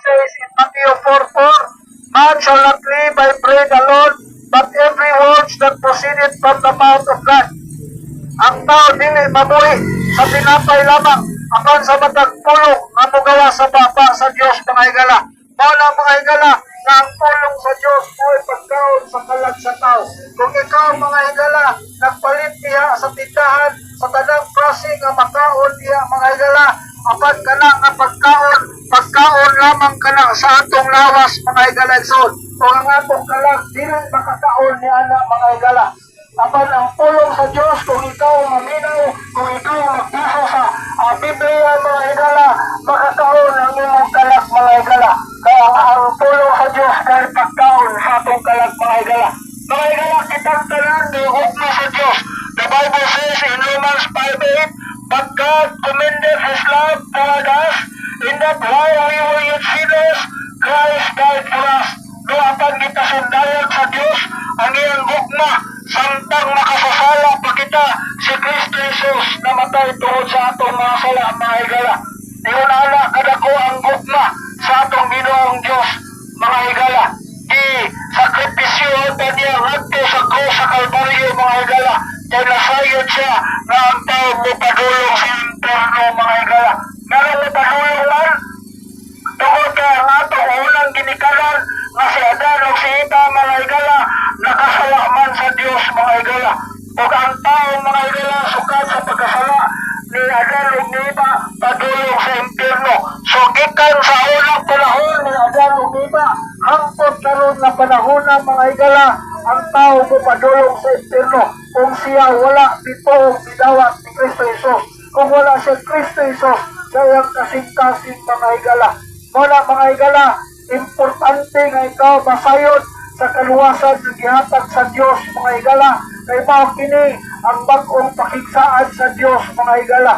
says in Matthew 4:4, man shall not live by bread alone, but every word that proceeded from the mouth of God. Ang tao dili mabuhi sa tinapay lamang, apan sa matag pulong nga mogawa sa baba sa Dios mga higala. Mao na mga higala na ang pulong sa Dios mo'y pagkaon sa kalag sa tao. Kung ikaw mga higala nagpalit diha sa tindahan sa tanang klase nga makaon diha mga higala, apan kana nga pagkaon lamang kana sa atong lawas mga higala igsoon. Kung ang atong kalag dili makakaon ni ana mga higala. Apan ang pulong sa Diyos, kung ikaw maminaw, kung ikaw magbasa sa Biblia mga higala, makakaon ang imong kalag mga higala. Kaya ang pulong sa Diyos dahil pagkaon sa atong kalag mga higala. Mga higala, kitang tanan ni hukma sa Diyos. The Bible says in Romans 5:8, but God commended His love toward us, in that while we were yet sinners, Christ died for us. Doapan kita sundayag sa Diyos, ang iyang hukma, samtang makasasala pa kita si Kristo Jesus namatay tungod sa atong mga sala mga higala. Iyon ala kadako ang hukma sa atong Ginoong Diyos mga higala. Di sakripisyo ata niya ngadto sa krus sa Kalbaryo mga higala. Kaya nasayod siya na ang tao mo padulong sa interno mga higala. Meron mo padulong man tungod ka ang atong unang ginikanan nga si Adan o si Ita mga higala nakasala man sa Diyos mga higala. O ang tao mga higala sukat sa pagkasala ni Adan o ni Eva padulong sa impyerno. So gikan sa unang panahon ni Adan o ni Eva hangtod karon na panahon na mga higala ang tao mo padulong sa impyerno kung siya wala bitoong bidawat ni Kristo Jesus. Kung wala siya Kristo Jesus kayang kasing-kasing mga higala. Muna mga higala, importante nga ikaw masayod sa kaluwasan ng gihatag sa Diyos mga higala. Kay mao kini ang bag-ong pakigsaan sa Diyos mga higala.